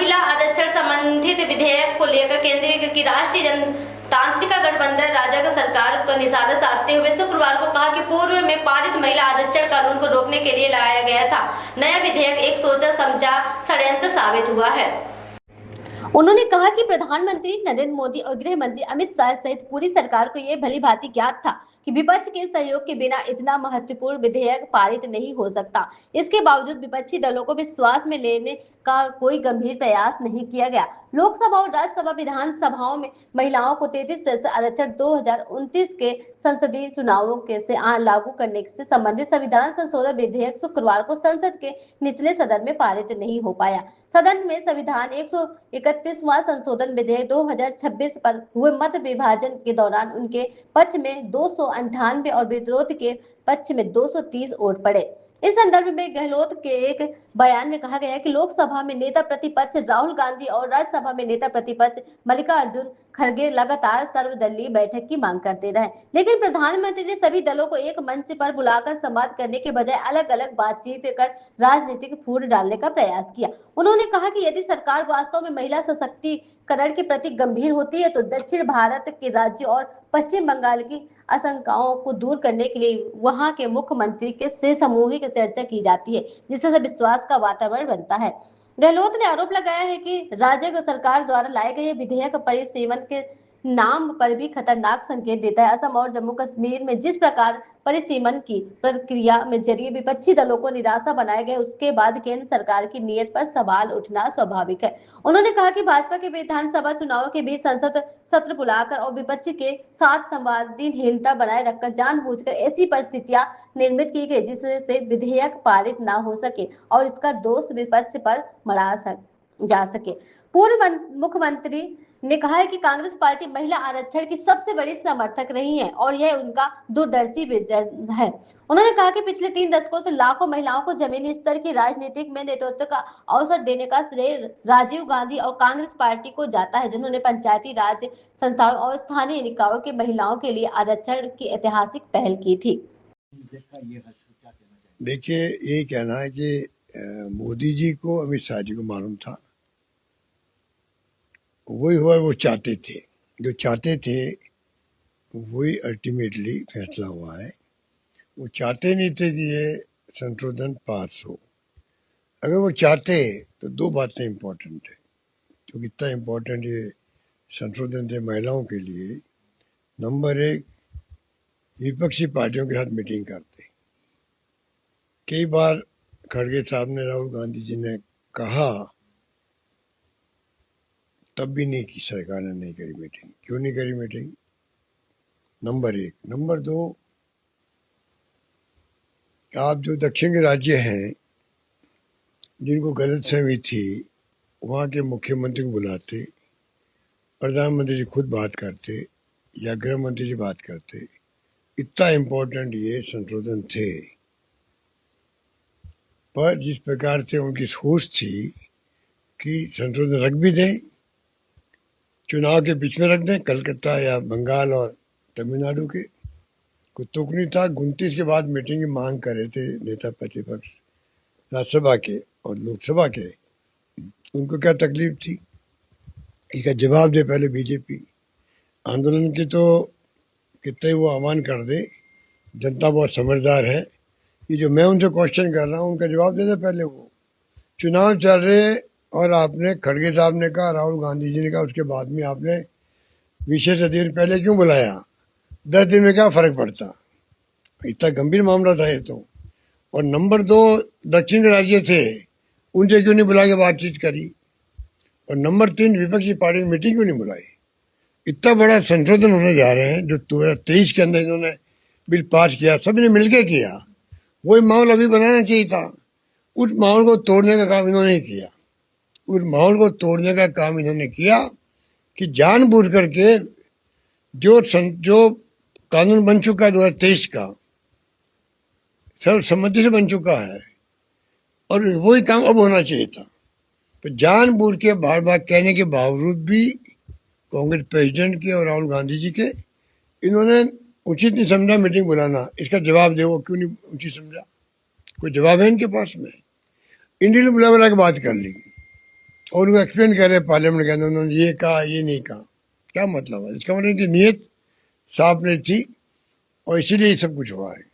महिला आरक्षण संबंधित विधेयक को लेकर केंद्र की राष्ट्रीय जनतांत्रिक गठबंधन राजग सरकार का निशाना साधते हुए शुक्रवार को कहा कि पूर्व में पारित महिला आरक्षण कानून को रोकने के लिए लाया गया था नया विधेयक एक सोचा समझा षड्यंत्र साबित हुआ है। उन्होंने कहा कि प्रधानमंत्री नरेंद्र मोदी और गृह मंत्री अमित शाह सहित पूरी सरकार को यह भली भांति ज्ञात था कि विपक्ष के सहयोग के बिना इतना महत्वपूर्ण विधेयक पारित नहीं हो सकता। इसके बावजूद विपक्षी दलों को विश्वास में लेने का कोई गंभीर प्रयास नहीं किया गया। लोकसभा और राज्यसभा विधानसभाओं में महिलाओं को 33% आरक्षण 2029 के संसदीय चुनावों के से लागू करने से संबंधित संविधान संशोधन विधेयक शुक्रवार को संसद के निचले सदन में पारित नहीं हो पाया। सदन में संविधान 131वां संशोधन विधेयक 2026 पर हुए मत विभाजन के दौरान उनके पक्ष में 298 और विरोध के पक्ष में 230 वोट पड़े। इस संदर्भ में गहलोत के एक बयान में कहा गया है कि लोकसभा में नेता प्रतिपक्ष राहुल गांधी और राज्यसभा में नेता प्रतिपक्ष मल्लिकार्जुन खड़गे लगातार सर्वदलीय बैठक की मांग करते रहे, लेकिन प्रधानमंत्री ने सभी दलों को एक मंच पर बुलाकर संवाद करने के बजाय अलग अलग बातचीत कर राजनीतिक फूट डालने का प्रयास किया। उन्होंने कहा कि यदि सरकार वास्तव में महिला सशक्तिकरण के प्रति गंभीर होती है तो दक्षिण भारत के राज्यों और पश्चिम बंगाल की आशंकाओं को दूर करने के लिए वहां के मुख्यमंत्री के से सामूहिक चर्चा की जाती है, जिससे विश्वास का वातावरण बनता है। गहलोत ने आरोप लगाया है कि राज्य सरकार द्वारा लाए गए विधेयक परिसीमन के नाम पर भी खतरनाक संकेत देता है। असम और जम्मू कश्मीर में जिस प्रकार परिसीमन की प्रक्रिया में जरिए विपक्षी दलों को निराशा बनाया गया, उसके बाद केंद्र सरकार की नीयत पर सवाल उठना स्वाभाविक है। उन्होंने कहा कि भाजपा के विधानसभा चुनावों के बीच संसद सत्र बुलाकर और विपक्ष के साथ संवादहीनता बनाए रखकर जानबूझकर ऐसी परिस्थितियां निर्मित की गई जिससे विधेयक पारित न हो सके और इसका दोष विपक्ष पर मढ़ा जा सके। पूर्व मुख्यमंत्री ने कहा है कि कांग्रेस पार्टी महिला आरक्षण की सबसे बड़ी समर्थक रही है और यह उनका दूरदर्शी विजन है। उन्होंने कहा कि पिछले 3 दशकों से लाखों महिलाओं को जमीनी स्तर की राजनीतिक में नेतृत्व का अवसर देने का श्रेय राजीव गांधी और कांग्रेस पार्टी को जाता है, जिन्होंने पंचायती राज संस्थाओं और स्थानीय निकायों की महिलाओं के लिए आरक्षण की ऐतिहासिक पहल की थी। देखिए, ये कहना है कि मोदी जी को अमित शाह जी को मालूम था, वही हुआ वो चाहते थे, जो चाहते थे वही अल्टीमेटली फैसला हुआ है। वो चाहते नहीं थे कि ये संशोधन पास हो। अगर वो चाहते तो 2 बातें इम्पोर्टेंट है, तो कितना इम्पोर्टेंट ये संशोधन थे महिलाओं के लिए। नंबर 1, विपक्षी पार्टियों के साथ मीटिंग करते। कई बार खड़गे साहब ने, राहुल गांधी जी ने कहा, तब भी नहीं की, सरकार ने नहीं करी मीटिंग। क्यों नहीं करी मीटिंग? नंबर 1। नंबर 2, आप जो दक्षिण के राज्य हैं जिनको गलतफहमी थी, वहाँ के मुख्यमंत्री को बुलाते, प्रधानमंत्री जी खुद बात करते या गृह मंत्री जी बात करते। इतना इम्पोर्टेंट ये संशोधन थे, पर जिस प्रकार से उनकी सोच थी कि संशोधन रख भी दें, चुनाव के बीच में रख दें, कलकत्ता या बंगाल और तमिलनाडु के, कोई तुक नहीं था। 29 के बाद मीटिंग की मांग कर रहे थे नेता प्रतिपक्ष राज्यसभा के और लोकसभा के। उनको क्या तकलीफ थी, इसका जवाब दे पहले बीजेपी। आंदोलन की तो कितने वो आह्वान कर दे, जनता बहुत समझदार है। ये जो मैं उनसे क्वेश्चन कर रहा हूँ उनका जवाब दे दे पहले। वो चुनाव चल रहे और आपने, खड़गे साहब ने कहा, राहुल गांधी जी ने कहा, उसके बाद में आपने विशेष अधिकारी पहले क्यों बुलाया? 10 दिन में क्या फर्क पड़ता? इतना गंभीर मामला था ये तो। और नंबर 2, दक्षिण के राज्य थे, उनसे क्यों नहीं बुला के बातचीत करी? और नंबर 3, विपक्षी पार्टी की मीटिंग क्यों नहीं बुलाई? इतना बड़ा संशोधन होने जा रहे हैं जो 2023 के अंदर इन्होंने बिल पास किया, सभी ने मिलकर किया। वही माहौल अभी बनाना चाहिए था। उस माहौल को तोड़ने का काम इन्होंने किया। उस माहौल को तोड़ने का काम इन्होंने किया कि जानबूझ करके जो कानून बन चुका है 2023 का, सर्वसम्मति से बन चुका है, और वही काम अब होना चाहिए था। तो जानबूझ के बार बार कहने के बावजूद भी कांग्रेस प्रेसिडेंट के और राहुल गांधी जी के, इन्होंने उचित नहीं समझा मीटिंग बुलाना। इसका जवाब दे, वो क्यों नहीं उचित समझा? कोई जवाब है इनके पास में? इंडिया ने बुला के बात कर ली। और उनको एक्सप्लेन कर रहे हैं पार्लियामेंट के अंदर, उन्होंने ये कहा ये नहीं कहा, क्या मतलब है? इसका मतलब कि नीयत साफ नहीं थी और इसीलिए ये सब कुछ हुआ है।